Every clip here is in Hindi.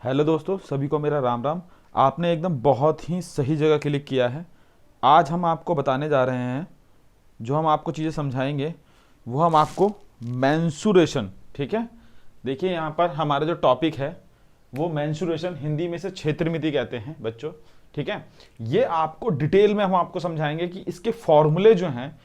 हेलो दोस्तों, सभी को मेरा राम राम। आपने एकदम बहुत ही सही जगह क्लिक किया है। आज हम आपको बताने जा रहे हैं, जो हम आपको चीज़ें समझाएंगे वो हम आपको मेंसुरेशन, ठीक है। देखिए यहाँ पर हमारा जो टॉपिक है वो मेंसुरेशन, हिंदी में से क्षेत्रमिति कहते हैं बच्चों, ठीक है। ये आपको डिटेल में हम आपको समझाएंगे कि इसके फॉर्मूले जो हैं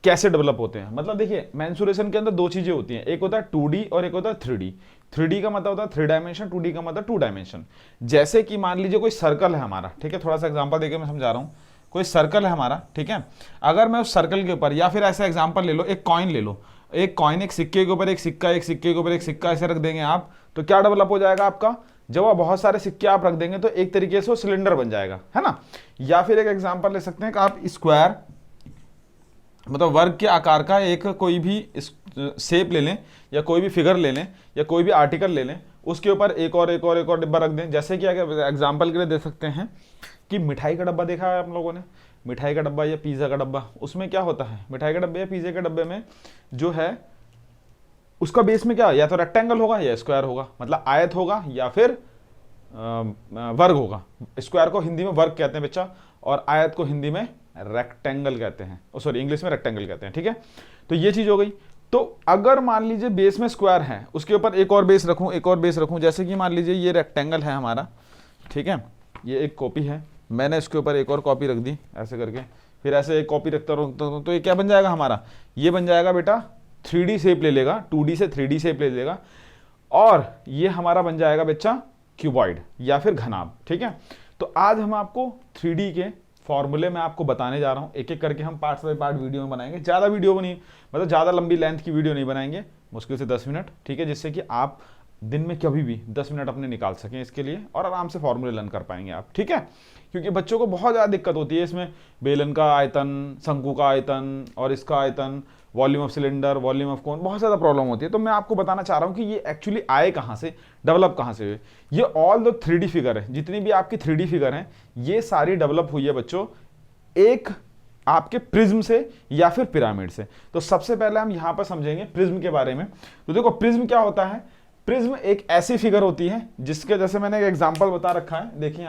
कैसे डेवलप होते हैं। मतलब देखिए, मेंसुरेशन के अंदर दो चीजें होती हैं, एक होता है 2D और एक होता है 3D। 3D का मतलब होता है 3 डायमेंशन, 2D का मतलब 2 डायमेंशन। जैसे कि मान लीजिए कोई सर्कल है हमारा, ठीक है, थोड़ा सा एग्जांपल देकर मैं समझा रहा हूं। कोई सर्कल है हमारा, ठीक है। अगर मैं उस सर्कल के ऊपर, या फिर ऐसा एग्जाम्पल ले लो, एक कॉइन ले लो, एक कॉइन, एक सिक्के के ऊपर एक सिक्का, एक सिक्के के ऊपर एक सिक्का, ऐसे रख देंगे आप, तो क्या डेवलप हो जाएगा आपका। जब आप बहुत सारे सिक्के आप रख देंगे तो एक तरीके से वो सिलेंडर बन जाएगा, है ना। या फिर एक एग्जाम्पल ले सकते हैं कि आप स्क्वायर, मतलब वर्ग के आकार का एक कोई भी शेप ले लें, या कोई भी फिगर ले लें, या कोई भी आर्टिकल ले लें, उसके ऊपर एक और एक और एक और डिब्बा रख दें। जैसे कि अगर एग्जाम्पल के लिए दे सकते हैं कि मिठाई का डब्बा देखा है आप लोगों ने, मिठाई का डब्बा या पिज़्ज़ा का डब्बा, उसमें क्या होता है, मिठाई के डब्बे या पिज़्ज़ा के डब्बे में जो है उसका बेस में क्या, या तो रेक्टेंगल होगा या स्क्वायर होगा, मतलब आयत होगा या फिर वर्ग होगा। स्क्वायर को हिंदी में वर्ग कहते हैं बच्चा, और आयत को हिंदी में रेक्टेंगल कहते हैं, सॉरी इंग्लिश में रेक्टेंगल कहते हैं, ठीक है। तो ये चीज हो गई। तो अगर मान लीजिए बेस में स्क्वायर है, उसके ऊपर एक और बेस रखूं, एक और बेस रखूं, जैसे कि मान लीजिए ये रेक्टेंगल है हमारा, ठीक है, ये एक कॉपी है, मैंने इसके ऊपर एक और कॉपी रख दी ऐसे करके, फिर ऐसे एक कॉपी रखता रहूं, तो ये क्या बन जाएगा हमारा, ये बन जाएगा बेटा 3D शेप ले लेगा, 2D से 3D शेप ले लेगा, और ये हमारा बन जाएगा बच्चा क्यूबॉइड या फिर घनाभ, ठीक है। तो आज हम आपको 3D के फॉर्मूले में आपको बताने जा रहा हूं, एक एक करके हम पार्ट बाय पार्ट वीडियो में बनाएंगे। ज़्यादा वीडियो बनी, मतलब ज़्यादा लंबी लेंथ की वीडियो नहीं बनाएंगे, मुश्किल से 10 मिनट, ठीक है, जिससे कि आप दिन में कभी भी 10 मिनट अपने निकाल सकें इसके लिए, और आराम से फॉर्मूले लर्न कर पाएंगे आप, ठीक है। क्योंकि बच्चों को बहुत ज़्यादा दिक्कत होती है इसमें, बेलन का आयतन, शंकु का आयतन, और इसका आयतन, volume of cylinder, volume of cone, बहुत ज़्यादा प्रॉब्लम होती है। तो मैं आपको बताना चाह रहा हूँ कि ये एक्चुअली आए कहाँ से, डेवलप कहाँ से हुए। ये ऑल द 3D फिगर है, जितनी भी आपकी 3D फिगर हैं, ये सारी डेवलप हुई है बच्चों एक आपके प्रिज्म से या फिर पिरामिड से। तो सबसे पहले हम यहां पर समझेंगे प्रिज्म के बारे में। तो देखो प्रिज्म क्या होता है। प्रिज्म एक ऐसी फिगर होती है जिसके, जैसे मैंने एक एग्जांपल बता रखा है, देखिए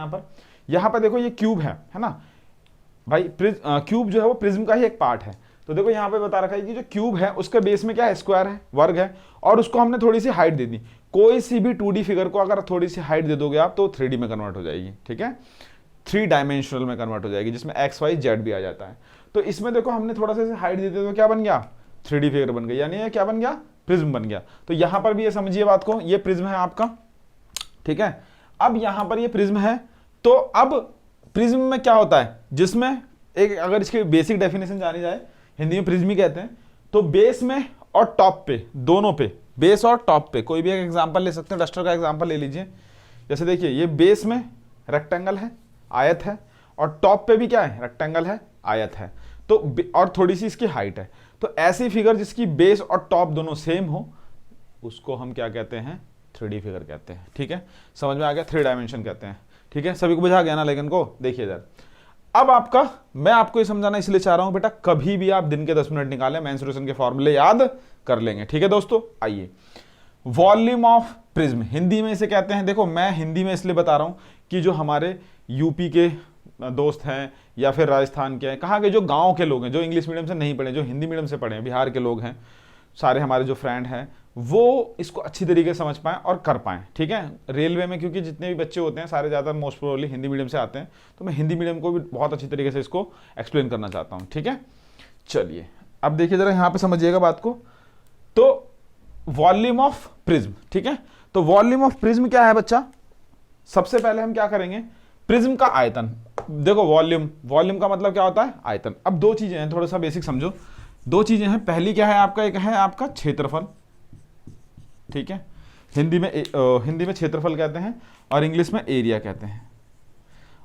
यहां पर देखो ये क्यूब है ना भाई। क्यूब जो है वो प्रिज्म का ही एक पार्ट है। तो देखो यहाँ पे बता रखा है कि जो क्यूब है उसके बेस में क्या है, स्क्वायर है, वर्ग है, और उसको हमने थोड़ी सी हाइट दे दी। कोई सी भी 2D फिगर को अगर थोड़ी सी हाइट दे दोगे आप तो 3D में कन्वर्ट हो जाएगी, ठीक है, 3 डायमेंशनल में कन्वर्ट हो जाएगी, जिसमें एक्स वाई जेड भी आ जाता है। तो इसमें देखो हमने थोड़ा सा हाइट दे दी तो क्या बन गया, 3D फिगर बन गई, यानी ये क्या बन गया, प्रिज्म बन गया। तो यहां पर भी ये समझिए बात को, ये प्रिज्म है आपका, ठीक है। अब यहां पर ये प्रिज्म है, तो अब प्रिज्म में क्या होता है, जिसमें एक, अगर इसकी बेसिक डेफिनेशन जानी जाए, हिंदी में प्रिज्म ही कहते हैं। तो बेस में और टॉप पे, दोनों पे, बेस और टॉप पे, कोई भी एक एग्जांपल ले सकते हैं, डस्टर का एग्जांपल ले लीजिए। जैसे देखिए ये बेस में रेक्टेंगल है, आयत है, और टॉप पे भी क्या है, रेक्टेंगल है, आयत है, तो और थोड़ी सी इसकी हाइट है। तो ऐसी फिगर जिसकी बेस और टॉप दोनों सेम हो, उसको हम क्या कहते हैं, 3D फिगर कहते हैं, ठीक है। समझ में आ गया, 3 डायमेंशन कहते हैं, ठीक है। सभी को बुझा गया ना, लेकिन को देखिए जरा। अब मैं आपको ये समझाना इसलिए चाह रहा हूं बेटा, कभी भी आप दिन के 10 मिनट निकालें, मेंसुरेशन के फॉर्मूले याद कर लेंगे, ठीक है दोस्तों। आइए, वॉल्यूम ऑफ प्रिज्म हिंदी में इसे कहते हैं। देखो मैं हिंदी में इसलिए बता रहा हूं कि जो हमारे यूपी के दोस्त हैं, या फिर राजस्थान के हैं, कहाँ के जो गांव के लोग हैं, जो इंग्लिश मीडियम से नहीं पढ़े, जो हिंदी मीडियम से पढ़े हैं, बिहार के लोग हैं, सारे हमारे जो फ्रेंड हैं, वो इसको अच्छी तरीके से समझ पाएं और कर पाएं, ठीक है। रेलवे में क्योंकि जितने भी बच्चे होते हैं सारे ज़्यादा मोस्ट प्रोबेबली हिंदी मीडियम से आते हैं, तो मैं हिंदी मीडियम को भी बहुत अच्छी तरीके से इसको एक्सप्लेन करना चाहता हूँ, ठीक है। चलिए अब देखिए जरा, यहाँ पे समझिएगा बात को। तो वॉल्यूम ऑफ प्रिज्म, ठीक है। तो वॉल्यूम ऑफ प्रिज्म क्या है बच्चा, सबसे पहले हम क्या करेंगे, प्रिज्म का आयतन। देखो वॉल्यूम का मतलब क्या होता है, आयतन। अब दो चीजें हैं, थोड़ा सा बेसिक समझो। दो चीजें हैं, पहली क्या है आपका, एक है आपका क्षेत्रफल, ठीक है, हिंदी में क्षेत्रफल कहते हैं, और इंग्लिश में एरिया कहते हैं।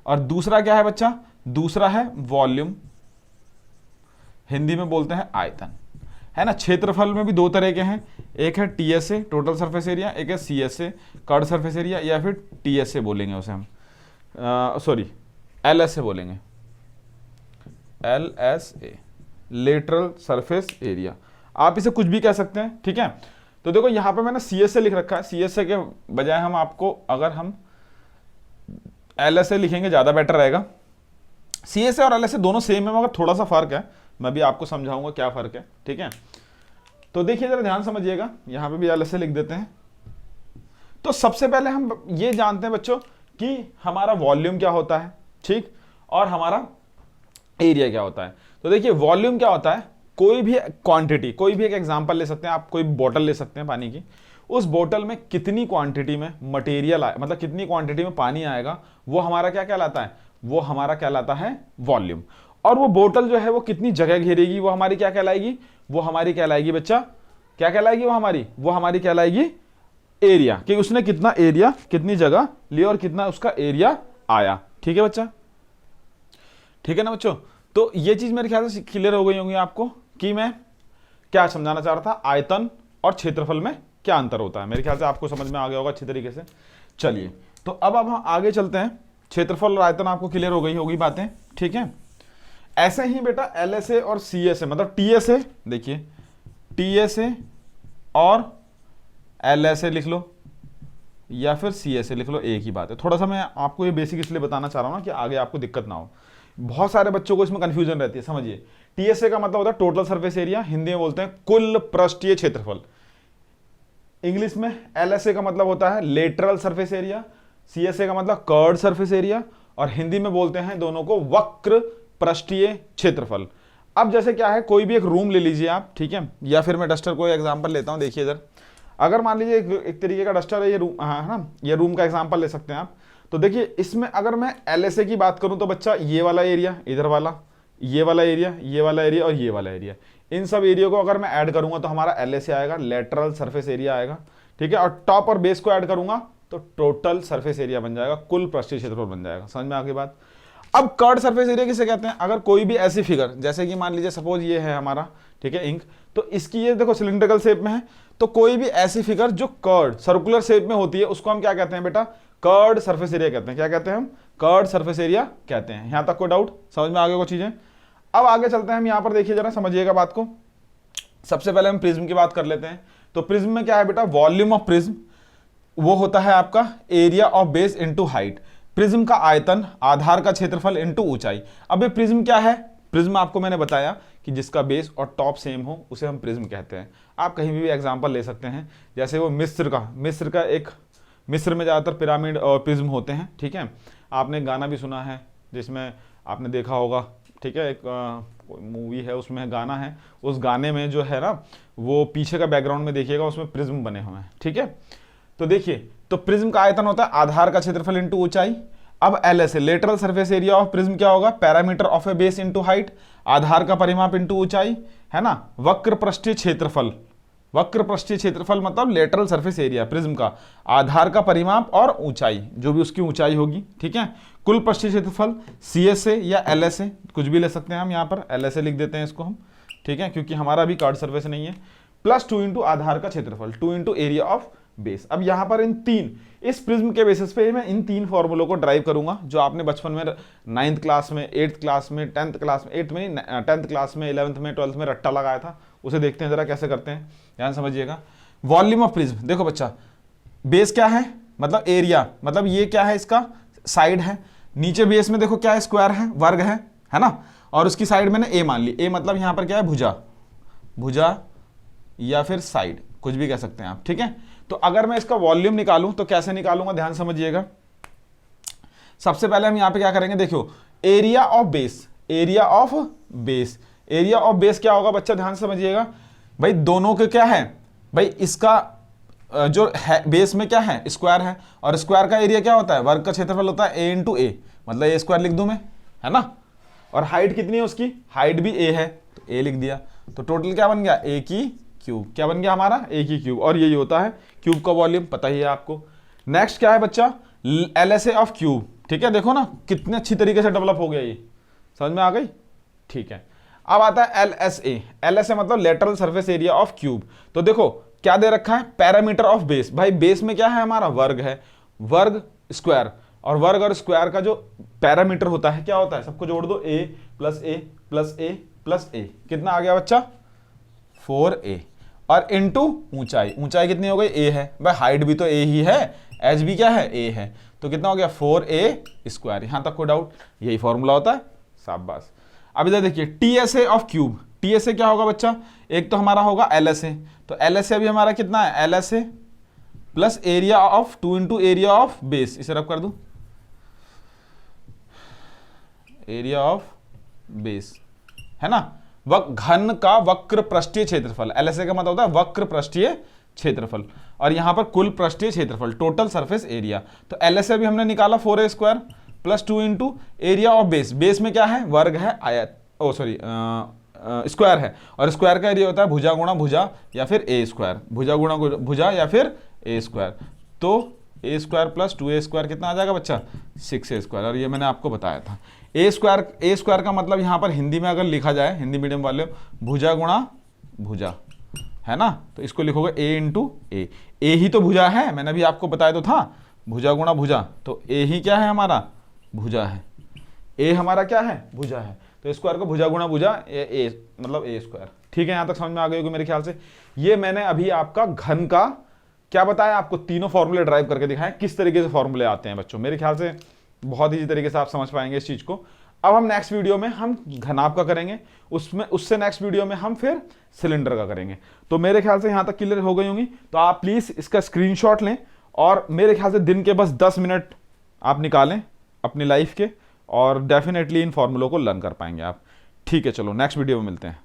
और दूसरा क्या है बच्चा, दूसरा है वॉल्यूम, हिंदी में बोलते हैं आयतन, है ना। क्षेत्रफल में भी दो तरह के हैं, एक है TSA टोटल सरफेस एरिया, एक है CSA कर्ड सरफेस एरिया, या फिर TSA बोलेंगे उसे हम, सॉरी LSA बोलेंगे, LSA लेटरल सरफेस एरिया, आप इसे कुछ भी कह सकते हैं, ठीक है। तो देखो यहाँ पे मैंने सी एस ए लिख रखा है, सी एस ए के बजाय हम आपको अगर हम एल एस ए लिखेंगे ज़्यादा बेटर रहेगा। सी एस ए और एल एस ए दोनों सेम है, मगर थोड़ा सा फर्क है, मैं भी आपको समझाऊंगा क्या फर्क है, ठीक है। तो देखिए जरा ध्यान समझिएगा, यहाँ पे भी एल एस ए लिख देते हैं। तो सबसे पहले हम ये जानते हैं बच्चों कि हमारा वॉल्यूम क्या होता है, ठीक, और हमारा एरिया क्या होता है। तो देखिए वॉल्यूम क्या होता है, कोई भी क्वांटिटी, कोई भी एक एग्जांपल ले सकते हैं आप, कोई बोतल ले सकते हैं पानी की, उस बोतल में कितनी क्वांटिटी में मटेरियल आए, मतलब कितनी क्वांटिटी में पानी आएगा, वो हमारा क्या कहलाता है, वो हमारा कहलाता है वॉल्यूम। और वो बोतल जो है वो कितनी जगह घेरेगी, वो हमारी क्या कहलाएगी, वो हमारी कहलाएगी बच्चा, क्या कहलाएगी वो हमारी कहलाएगी एरिया, कि उसने कितना एरिया, कितनी जगह ली और कितना उसका एरिया आया। ठीक है बच्चा, ठीक है ना बच्चों। तो ये चीज मेरे ख्याल से क्लियर हो गई होंगी आपको कि मैं क्या समझाना चाह रहा था, आयतन और क्षेत्रफल में क्या अंतर होता है। मेरे ख्याल से आपको समझ में आ गया होगा अच्छी तरीके से। चलिए तो अब हम आगे चलते हैं, क्षेत्रफल और आयतन आपको क्लियर हो गई होगी बातें, ठीक है। ऐसे ही बेटा एल एस ए और सी एस ए, मतलब टी एस ए, देखिए टी एस ए और एल एस ए लिख लो या फिर सी एस ए लिख लो, एक ही बात है। थोड़ा सा मैं आपको ये बेसिक इसलिए बताना चाह रहा हूं ना कि आगे आपको दिक्कत ना हो, बहुत सारे बच्चों को इसमें कंफ्यूजन रहती है। समझिए टीएसए का मतलब होता है टोटल सरफेस एरिया, हिंदी में बोलते हैं कुल पृष्ठीय क्षेत्रफल। इंग्लिश में एलएसए का मतलब होता है लेटरल सरफेस एरिया, सीएसए का मतलब कर्व्ड सरफेस एरिया, और हिंदी में बोलते हैं दोनों को वक्र पृष्ठीय क्षेत्रफल। अब जैसे क्या है, कोई भी एक रूम ले लीजिए आप, ठीक है, या फिर मैं डस्टर को एग्जांपल लेता हूं। देखिए इधर अगर मान लीजिए एक तरीके का डस्टर है ये रूम, हाँ है ना, ये रूम का एग्जांपल ले सकते हैं आप। तो देखिए इसमें अगर मैं एलएसए की बात करूं तो बच्चा ये वाला एरिया, इधर वाला, ये वाला एरिया, ये वाला एरिया और ये वाला एरिया, इन सब एरिया को अगर मैं ऐड करूंगा तो हमारा एलएसए आएगा, लेटरल सरफेस एरिया आएगा, ठीक है। और टॉप और बेस को ऐड करूंगा तो टोटल सरफेस एरिया बन जाएगा, कुल पृष्ठीय क्षेत्रफल बन जाएगा। समझ में आ गई बात। अब कर्व्ड सरफेस एरिया किसे कहते हैं, अगर कोई भी ऐसी फिगर, जैसे कि मान लीजिए सपोज ये है हमारा, ठीक है, इंक, तो इसकी ये देखो सिलिंड्रिकल शेप में है, तो कोई भी ऐसी फिगर जो कर्व्ड सर्कुलर शेप में होती है उसको हम क्या कहते हैं बेटा, कर्व्ड सरफेस एरिया कहते हैं। क्या कहते हैं हम, कर्व्ड सरफेस एरिया कहते हैं। यहां तक कोई डाउट, समझ में आ गया वो चीजें। अब आगे चलते हैं हम, यहां पर देखिए जरा समझिएगा बात को। सबसे पहले हम प्रिज्म की बात कर लेते हैं। तो प्रिज्म में क्या है बेटा, वॉल्यूम ऑफ प्रिज्म वो होता है आपका area of base into height. Prism का आयतन, आधार का क्षेत्रफल इनटू ऊंचाई। अब ये प्रिज्म क्या है, प्रिज्म आपको मैंने बताया कि जिसका बेस और टॉप सेम हो उसे हम प्रिज्म कहते हैं। आप कहीं भी एग्जांपल ले सकते हैं, जैसे वो मिस्र का एक, मिस्र में ज़्यादातर पिरामिड और प्रिज्म होते हैं, ठीक है। आपने गाना भी सुना है जिसमें आपने देखा होगा, ठीक है, एक मूवी है उसमें गाना है, उस गाने में जो है ना वो पीछे का बैकग्राउंड में देखिएगा उसमें प्रिज्म बने हुए हैं, ठीक है। तो देखिए तो प्रिज्म का आयतन होता है आधार का क्षेत्रफल इनटू ऊंचाई। अब LSA lateral surface area of prism क्या होगा, parameter of a base into height, आधार का परिमाप इनटू ऊंचाई, है ना। वक्र पृष्ठीय क्षेत्रफल, वक्र पृष्ठीय क्षेत्रफल मतलब लेटरल सरफेस एरिया प्रिज्म का, आधार का परिमाप और ऊंचाई, जो भी उसकी ऊंचाई होगी, ठीक है। कुल पृष्ठीय क्षेत्रफल सीएसए या एलएसए कुछ भी ले सकते हैं हम, यहाँ पर एलएसए लिख देते हैं इसको हम, ठीक है, क्योंकि हमारा भी कर्व्ड सरफेस नहीं है। प्लस 2 इंटू आधार का क्षेत्रफल, 2 इंटू एरिया ऑफ बेस। अब यहां पर इन तीन, इस प्रिज्म के बेसिस पे मैं इन तीन फॉर्मूलों को ड्राइव करूंगा जो आपने बचपन में 9th क्लास में, 8th क्लास में, 10th क्लास में, 8th में नहीं 10th क्लास में, 11th में, 12th में रट्टा लगाया था। उसे देखते हैं जरा कैसे करते हैं, ध्यान समझिएगा। वॉल्यूम ऑफ प्रिज्म, देखो बच्चा बेस क्या है, मतलब एरिया, मतलब ये क्या है, इसका साइड है, नीचे बेस में देखो क्या है, स्क्वायर है, वर्ग है ना, और उसकी साइड मैंने ए मान ली। ए मतलब यहां पर क्या है, भुजा, भुजा या फिर साइड, कुछ भी कह सकते हैं आप, ठीक है। तो अगर मैं इसका वॉल्यूम निकालूं तो कैसे निकालूंगा, ध्यान समझिएगा। सबसे पहले हम यहां पे क्या करेंगे, देखो area of base, area of base, area of base क्या होगा बच्चा, ध्यान समझिएगा। भाई दोनों के क्या है, भाई इसका जो है बेस में क्या है, स्क्वायर है, और स्क्वायर का एरिया क्या होता है, वर्ग का क्षेत्रफल होता है ए इंटू ए, मतलब ए स्क्वायर लिख दूं मैं, है ना। और हाइट कितनी है उसकी, हाइट भी ए है तो ए लिख दिया। तो टोटल क्या बन गया, ए की क्यूब, क्या बन गया हमारा, ए की क्यूब, और यही होता है क्यूब का वॉल्यूम, पता ही है आपको। नेक्स्ट क्या है बच्चा, एलएसए ऑफ क्यूब, ठीक है। देखो ना कितने अच्छी तरीके से डेवलप हो गया ये, समझ में आ गई, ठीक है। अब आता है एलएसए, एलएसए मतलब lateral surface area of cube. तो देखो क्या दे रखा है, पैरामीटर ऑफ बेस, भाई बेस में क्या है हमारा, वर्ग है, वर्ग स्क्वायर, और वर्ग और स्क्वायर का जो पैरामीटर होता है क्या होता है, सबको जोड़ दो, ए प्लस ए प्लस ए प्लस ए, कितना आ गया बच्चा, 4a। और इनटू ऊंचाई, ऊंचाई कितनी हो गई, a है भाई, हाइट भी तो a ही है, h भी क्या है, a है, तो कितना हो गया 4a²। यहां तक कोई डाउट, यही फॉर्मूला होता है, शाबाश। अब इधर देखिए TSA ऑफ क्यूब, TSA क्या होगा बच्चा, एक तो हमारा होगा LSA, तो LSA भी हमारा कितना है, LSA plus area of 2 into area of base, इसे रब कर दूं, एरिया ऑफ बेस, है ना, घन का वक्र पृष्ठीय क्षेत्रफल, LSA का मतलब होता है वक्र पृष्ठीय क्षेत्रफल, और यहां पर कुल पृष्ठीय क्षेत्रफल, टोटल सरफेस एरिया। तो LSA भी हमने निकाला 4a² plus 2 into area of base, base में क्या है, वर्ग है, आयत, ओ सॉरी स्क्वायर है, और स्क्वायर का एरिया होता है भुजा गुणा भुजा या फिर a², भुजा गुणा भुजा या फिर a², तो a² प्लस 2a² कितना आ जाएगा बच्चा, 6a², और ये मैंने आपको बताया था। a² का मतलब यहां पर हिंदी में अगर लिखा जाए, हिंदी मीडियम वाले, भुजा गुणा भुजा, है ना, तो इसको लिखोगे a इंटू ए, ए ही तो भुजा है, मैंने अभी आपको बताया तो था, भुजा गुणा भुजा, तो a ही क्या है हमारा, भुजा है, a हमारा क्या है, भुजा है, तो स्क्वायर को भुजा गुणा भुजा ए मतलब a²। ठीक है, यहां तक समझ में आ गई होगी मेरे ख्याल से। ये मैंने अभी आपका घन का क्या बताया, आपको तीनों फॉर्मूले ड्राइव करके दिखाएं, किस तरीके से फॉर्मूले आते हैं बच्चों, मेरे ख्याल से बहुत ही तरीके से आप समझ पाएंगे इस चीज को। अब हम नेक्स्ट वीडियो में हम घनाभ का करेंगे, उसमें उससे नेक्स्ट वीडियो में हम फिर सिलेंडर का करेंगे। तो मेरे ख्याल से यहां तक क्लियर हो गई होंगी, तो आप प्लीज इसका स्क्रीनशॉट लें, और मेरे ख्याल से दिन के बस 10 मिनट आप निकालें अपनी लाइफ के, और डेफिनेटली इन फॉर्मूलों को लर्न कर पाएंगे आप। ठीक है, चलो नेक्स्ट वीडियो में मिलते हैं।